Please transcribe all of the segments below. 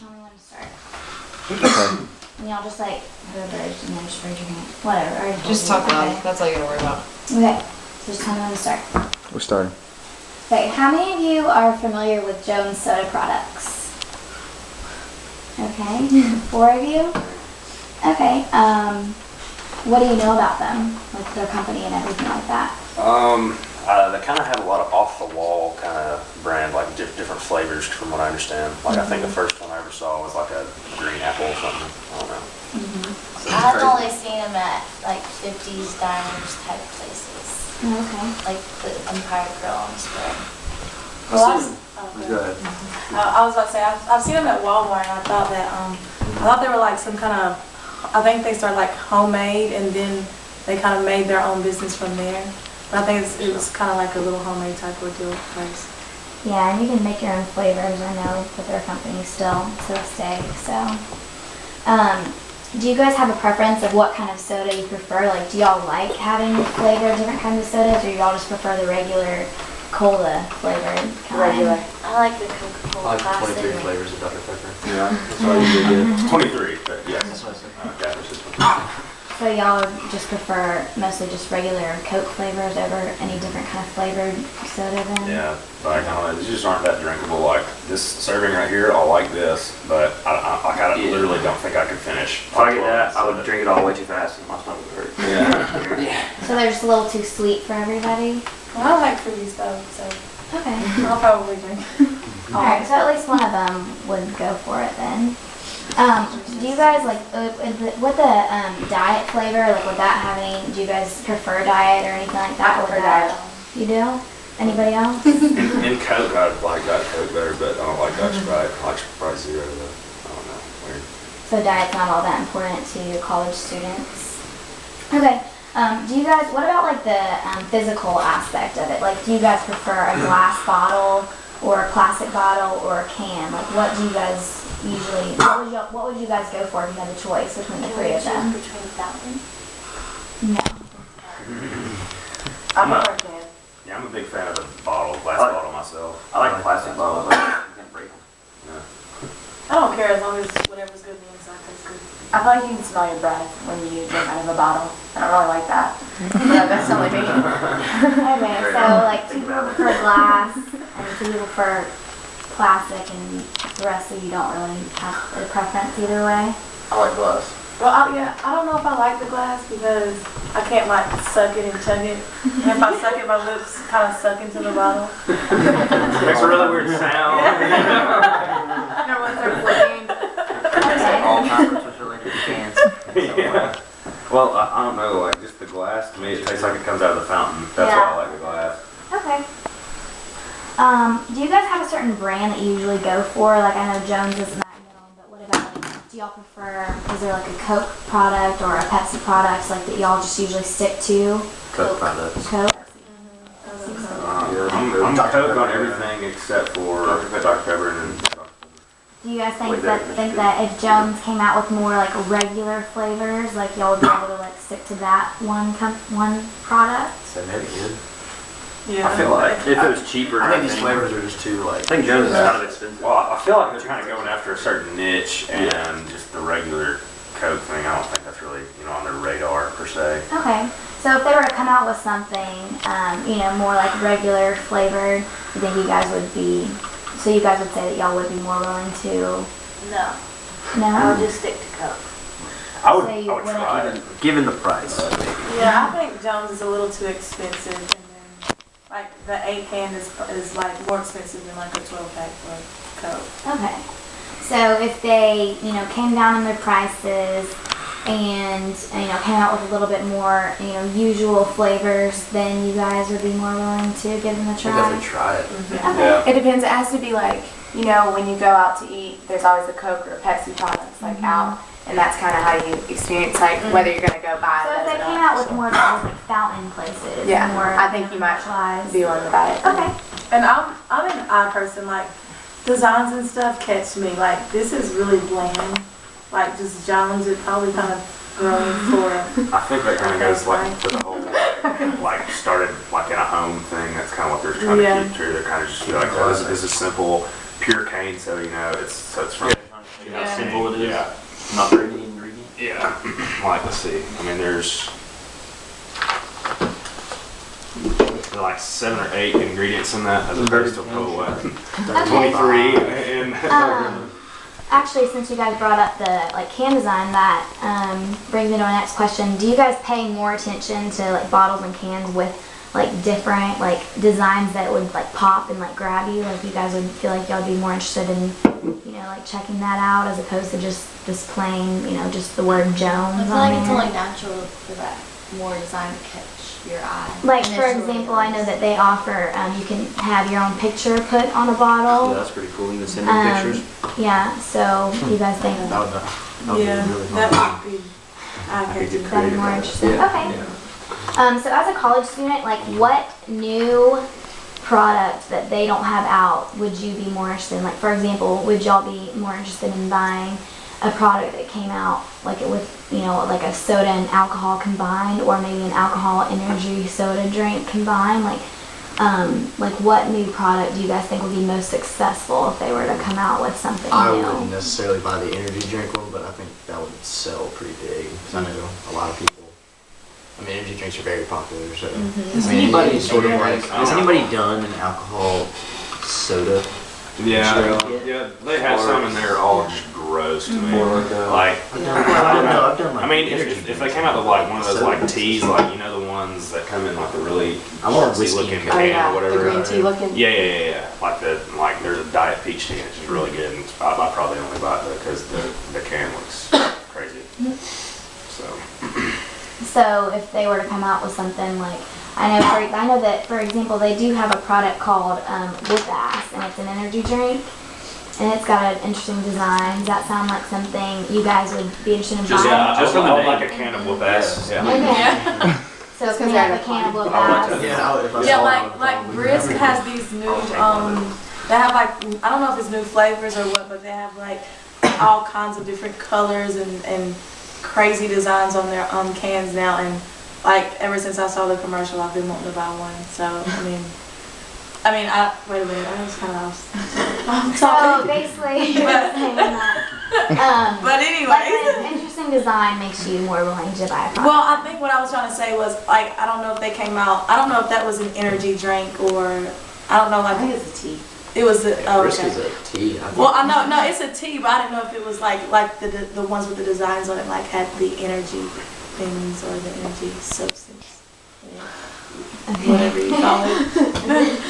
tell me when to start. Okay. And y'all just like, whoever, and then just raise your hand. Whatever. I already Just told talk you. loud. Okay. That's all you gotta worry about. Okay. So just tell me when to start. We're starting. Okay. How many of you are familiar with Jones Soda products? Okay. 4 of you? Okay. What do you know about them? Like their company and everything like that? They kind of have a lot of off-the-wall kind of brand, like different flavors from what I understand. Like I think the first one I ever saw was like a green apple or something. I don't know. I've only seen them at like 50s diners type places, Okay. like the Empire Grill on Square. Well, Go ahead. I was about to say I've seen them at Walmart, and I thought they were like some kind of. I think they started like homemade, and then they kind of made their own business from there. But I think it was kind of like a little homemade type of deal place. Yeah, and you can make your own flavors. I know with their company still to this day. So, do you guys have a preference of what kind of soda you prefer? Like, do y'all like having flavored different kinds of sodas, or y'all just prefer the regular cola flavored kind? Regular. I like the Coca-Cola I like classic. 23 flavors of Dr. Pepper. Yeah, that's what I usually get. 23, but yes. That's what I said. Okay, that's just So y'all just prefer mostly just regular Coke flavors over any different kind of flavored soda then? Yeah, like I don't know, these just aren't that drinkable. Like this serving right here, I'll like this, but I literally don't think I could finish. If I get that, I would drink it all way too fast and my stomach would hurt. Yeah. So they're just a little too sweet for everybody? Well, I like fruity stuff, so Okay. I'll probably drink. Alright, so at least one of them would go for it then. Do you guys like, with the diet flavor, like would that have any, do you guys prefer diet or anything like that? I prefer Would that- diet. You do? Anybody else? In Coke, I like Diet Coke better, but I don't like Diet Sprite. I like Sprite Zero though. I don't know, weird. So diet's not all that important to college students. Okay. Do you guys, what about like the physical aspect of it? Like, do you guys prefer a glass bottle or a plastic bottle or a can? Like, what do you guys usually, what would you guys go for if you had a choice between the three of them? Between fountain. No. I'm a big fan of the glass bottle myself. I like plastic bottles, but you can't break them. I don't care as long as whatever's good in the inside tastes good. I feel like you can smell your breath when you drink out of a bottle. I don't really like that. But that's only me. Okay, so like 2 people prefer glass and 2 people prefer plastic, and the rest of you don't really have a preference either way. I like glass. Well, I don't know if I like the glass because I can't like suck it and chug it. And if I suck it, my lips kind of suck into the bottle. Makes a really weird sound. Everyone starts looking. All chocolates with electric cans. Yeah. Well, I don't know, like just the glass, to me it tastes like it comes out of the fountain. That's why I like the glass. Okay. Do you guys have a certain brand that you usually go for? Like, I know Jones isn't that known, but what about, like, do y'all prefer, is there like a Coke product or a Pepsi product like that y'all just usually stick to? Coke products. Coke? I'm Coke on everything except for Dr. Pepper and Do you guys think that if Jones came out with more like regular flavors, like y'all would be able to like stick to that one product? So maybe good. Yeah. I feel like If it was cheaper, I think these flavors are just too like. I think Jones is kind of expensive. well, I feel like they're kind of going after a certain niche, and just the regular Coke thing, I don't think that's really, on their radar per se. Okay. So if they were to come out with something, more like regular flavored, you think you guys would be, so you guys would say that y'all would be more willing to, No, no? I would just stick to Coke. I would So you wouldn't try it. Given the price. Yeah, I think Jones is a little too expensive, and then like the 8 can is like more expensive than like a 12-pack for Coke. Okay. So if they, came down in their prices and, came out with a little bit more, usual flavors, then you guys would be more willing to give them a I try? definitely try it. Yeah. It depends. It has to be like, when you go out to eat, there's always a Coke or a Pepsi products like out. And that's kind of how you experience whether you're going to go buy So if those they or came not. out with more of those like fountain places, Yeah, more I think you might commercialized. be willing to buy it. Okay. And I'm an eye person. Like designs and stuff catch me. Like this is really bland. Like just Jones, it probably kind of growing for. I think that kind of goes like to the whole like started like in a home thing. That's kind of what they're trying to keep true. They're kind of just be like, oh, this is simple, pure cane. So it's from How simple it is. Yeah. Not very many ingredients. Yeah. Like, let's see. I mean, there's like 7 or 8 ingredients in that, as opposed to probably what, 23. And Actually, since you guys brought up the like can design, that brings me to my next question. Do you guys pay more attention to like bottles and cans with like different like designs that would like pop and like grab you? Like you guys would feel like y'all would be more interested in, you know, like checking that out as opposed to just this plain, you know, just the word Jones I feel on like it's there? only natural for that more design to catch your eye. Like for initially, example, at I know least. that they offer you can have your own picture put on a Yeah, bottle. that's pretty cool. You can send me pictures. Yeah. So you guys think That would, that would Yeah, be really fun. that would be, I I could could do get that. that'd be creative more about it. interesting? Yeah. Okay. Yeah. So as a college student, like what new product that they don't have out would you be more interested in? Like for example, would y'all be more interested in buying a product that came out like with, you know, like a soda and alcohol combined, or maybe an alcohol energy soda drink combined? Like what new product do you guys think would be most successful if they were to come out with something I new? wouldn't necessarily buy the energy drink one, but I think that would sell pretty big. 'Cause I know a lot of people. I mean, energy drinks are very popular, so. Has I mean, anybody it's sort of like has anybody done an alcohol soda? yeah, yeah, they have some and they're all just gross to me. Like, I've done like I mean, energy if they drinks. came out with like one of those like teas, like you know the ones that come in like a really I want artsy whiskey looking and can or whatever. the green tea looking. Yeah. Like there's a diet peach tea, it's just really good. And I probably only buy it because the can looks crazy. So So if they were to come out with something like, I know that for example they do have a product called With Ass, and it's an energy drink, and it's got an interesting design. Does that sound like something you guys would be interested in just buying? just from the I would name. like a can of Whoop Ass. Yeah. Okay. So if Just 'cause we they're have a in a can of With I would like Ass. to- Yeah, if I Yeah, saw like it, like I would Brisk never- has these new they have like, I don't know if it's new flavors or what, but they have like all kinds of different colors and crazy designs on their cans now, and like ever since I saw the commercial I've been wanting to buy one. So wait a minute, I was kind of off. So basically you're saying that But like anyway. an interesting design makes you more willing to buy a product. Well, I think what I was trying to say was, like, I don't know if they came out, I don't know if that was an energy drink or, I don't know, like, I think it's a tea. it was the, oh, Brisk okay. is a tea. I think. Well, I know, no, it's a tea, but I didn't know if it was like the ones with the designs on it, like had the energy things or the energy substance. Yeah. Whatever you call it.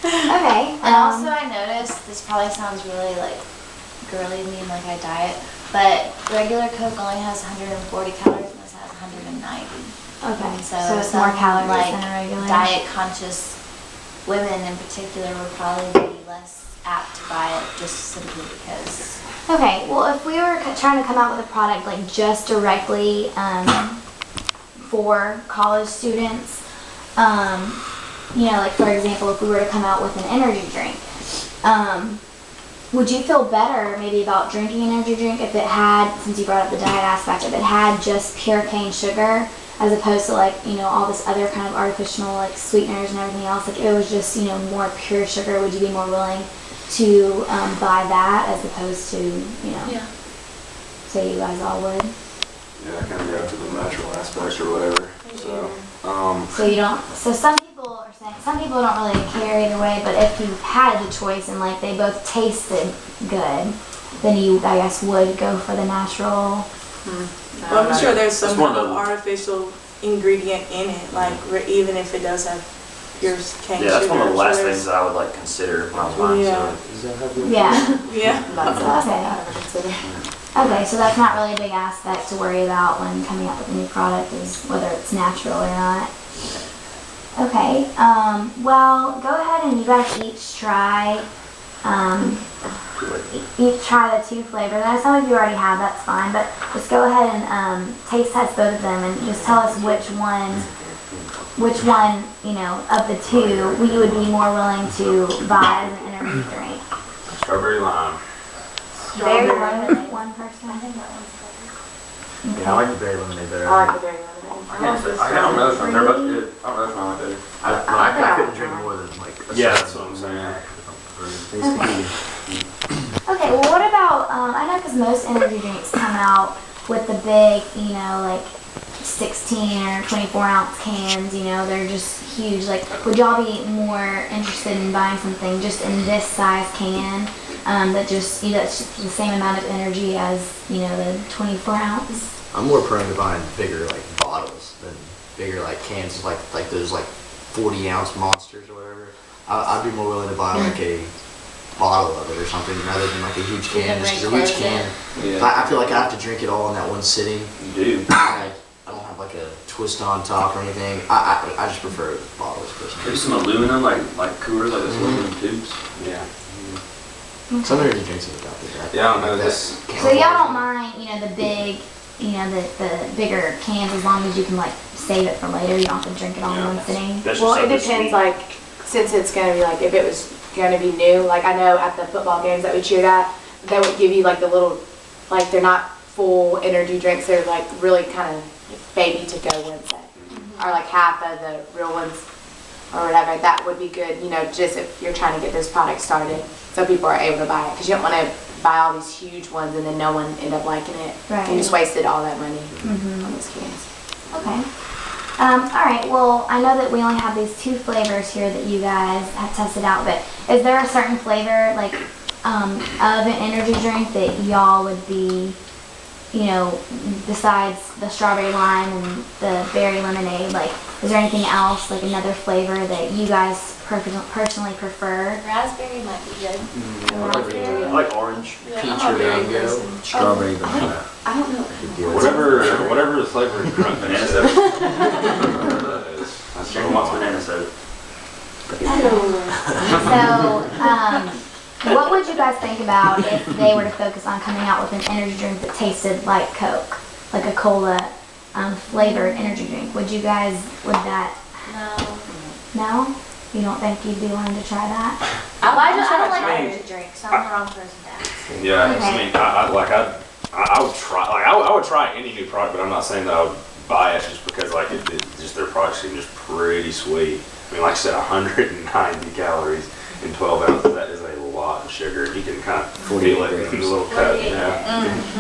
Okay. And also I noticed, this probably sounds really like girly to me, like I diet, but regular Coke only has 140 calories and this has 190. Okay. So So it's some, more calories like, than a regular. Diet conscious women in particular would probably be less apt to buy it just simply because. Okay, well, if we were trying to come out with a product like just directly for college students, you know, like for example, if we were to come out with an energy drink, would you feel better maybe about drinking an energy drink if it had, since you brought up the diet aspect, if it had just pure cane sugar as opposed to like, you know, all this other kind of artificial like sweeteners and everything else? Like if it was just, you know, more pure sugar, would you be more willing to buy that as opposed to, you know, Yeah. say you guys all would? Yeah, kind of go to the natural aspects or whatever. So, So you don't, so some people are saying, some people don't really care either way, but if you had the choice and like they both tasted good, then you, I guess, would go for the natural. Well, I'm sure there's some It's one kind of of those- artificial ingredient in it, like even if it does have pure cane sugar. Yeah, that's one of the last sure things that I would like consider when I was buying Yeah. soda. Yeah. Yeah. That's the last thing Okay. I ever considered. Okay, so that's not really a big aspect to worry about when coming up with a new product, is whether it's natural or not. Okay, well, go ahead and you guys each try, each try the 2 flavors. I know some of you already have, that's fine, but just go ahead and taste test both of them and just tell us which one, you know, of the 2 you would be more willing to buy as an energy drink. strawberry lime. Very lemonade, one person. I think that one's better. Yeah, I like the berry lemonade better. I like the berry lemonade. I don't know which one. They're both good. I don't know which one I do. I couldn't drink more than like a Yeah, soda. that's what I'm saying. Or- Okay, well what about, I know because most energy drinks come out with the big, you know, like 16 or 24 ounce cans, you know, they're just huge. Like, would y'all be more interested in buying something just in this size can that just, you know, it's just the same amount of energy as, you know, the 24 ounce? I'm more prone to buying bigger like bottles than bigger like cans, like those like 40 ounce monsters or whatever. I'd be more willing to buy like a bottle of it or something rather than like a huge can. Just 'cause a huge can, I feel like I have to drink it all in that one sitting. You do. I don't have like a twist on top or anything. I just prefer bottles personally. Maybe some aluminum, like coolers, like those aluminum tubes. Yeah. Some energy drinks have got that. Yeah, I don't know, Like this- that So y'all don't mind, you know, the big, you know, the bigger cans as long as you can like save it for later. You don't have to drink it all in one sitting. That's Well, just it depends, like, since it's gonna be like, if it was gonna be new, like I know at the football games that we cheered at, they would give you like the little, like they're not full energy drinks, they're like really kind of baby to go ones that are like half of the real ones or whatever. That would be good, you know, just if you're trying to get this product started so people are able to buy it. Because you don't want to buy all these huge ones and then no one end up liking it. Right. You just wasted all that money on those cans. Okay. All right, well, I know that we only have these 2 flavors here that you guys have tested out, but is there a certain flavor, like, of an energy drink that y'all would be, you know, besides the strawberry lime and the berry lemonade, like, is there anything else, like another flavor that you guys personally prefer? Raspberry might be good. I like orange. peach or mango. Strawberry banana. I don't know. Whatever the flavor is, drunk Banana banana. soda. That's Chicken wants banana soda. So, what would you guys think about if they were to focus on coming out with an energy drink that tasted like Coke, like a cola flavored energy drink? Would that, no? You don't think you'd be willing to try that? I don't like try it. energy drinks, so I'm the wrong person to ask. Yeah, Okay. I mean, I would try, like, I would try any new product, but I'm not saying that I would buy it just because, like, it just their products seem just pretty sweet. I mean, like I said, 190 calories in 12 ounces, that is a lot of sugar. You can kind of feel it in the little cup, yeah.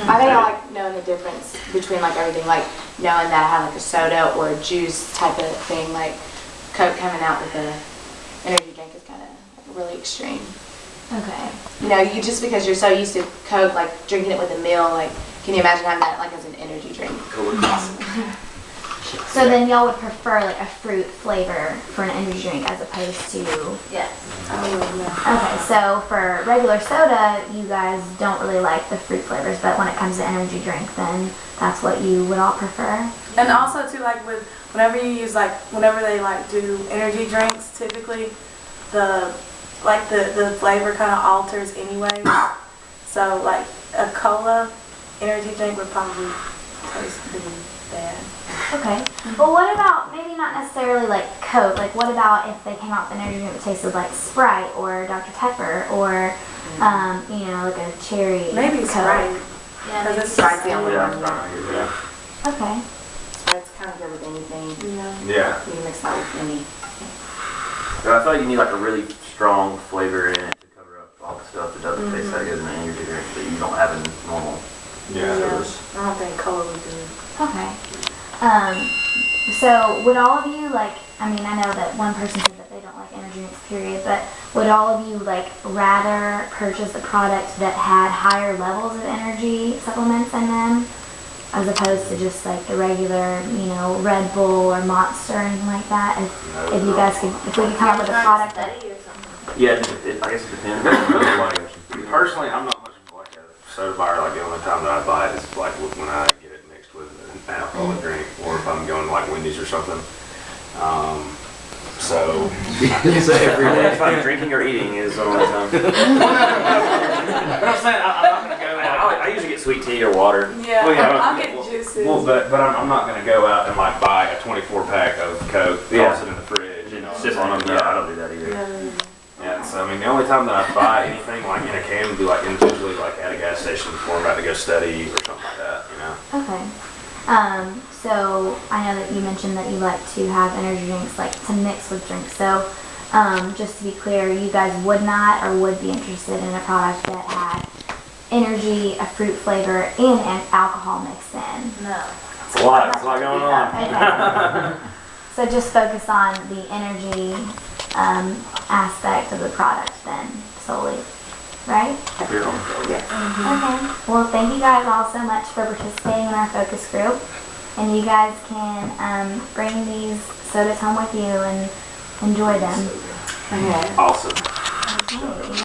I think I like knowing the difference between like everything, like knowing that I have like a soda or a juice type of thing, like Coke coming out with the energy drink is kind of like really extreme. Okay. You know, you just because you're so used to Coke, like drinking it with a meal, like can you imagine having that like as an energy drink? So then y'all would prefer like a fruit flavor for an energy drink as opposed to... Yes. Okay, so for regular soda, you guys don't really like the fruit flavors, but when it comes to energy drink, then that's what you would all prefer? And also too, like with whenever you use like whenever they like do energy drinks, typically the flavor kind of alters anyway. So like a cola energy drink would probably taste pretty bad. Okay. Well, what about, maybe not necessarily like Coke, like what about if they came out with an energy drink that tasted like Sprite or Dr. Pepper or, you know, like a cherry Maybe Coke? Sprite. Yeah, Because maybe it's Sprite's the only Yeah, one. yeah. Okay. Sprite's kind of good with anything. Yeah. Yeah. You can mix that with any. But I feel like you need like a really strong flavor in it to cover up all the stuff that doesn't taste that good in an energy drink that you don't have in normal. Yeah. I don't think cola would do it. Okay. So would all of you like, I mean, I know that one person said that they don't like energy drinks, period, but would all of you like rather purchase a product that had higher levels of energy supplements in them as opposed to just like the regular, you know, Red Bull or Monster or anything like that? If you guys could, if we could come up with a product that... Study or something. Yeah, I guess it depends. Like, personally, I'm not much of like a soda buyer. Like the only time that I buy it is like when I get it mixed with an alcoholic drink, or if I'm going to like Wendy's or something. So every day. If I'm drinking or eating is the only time. But I'm saying I'm not gonna go. I usually get sweet tea or water. Yeah, Well, yeah, I'll get juices. Well, but I'm not gonna go out and like buy a 24 pack of Coke, Yeah. toss it in the fridge, you know, Sip on them. Yeah, I don't do that either. Yeah. Yeah, so I mean, the only time that I buy anything like in a can would be like individually, like at a gas station before I'm about to go study or something like that, you know. Okay. So I know that you mentioned that you like to have energy drinks like to mix with drinks. So just to be clear, you guys would not or would be interested in a product that had energy, a fruit flavor, and an alcohol mixed in. No. It's a lot. It's a lot going on. Okay. So just focus on the energy aspect of the product then solely, right? Okay. Well, thank you guys all so much for participating in our focus group. And you guys can bring these sodas home with you and enjoy them. Awesome. Okay.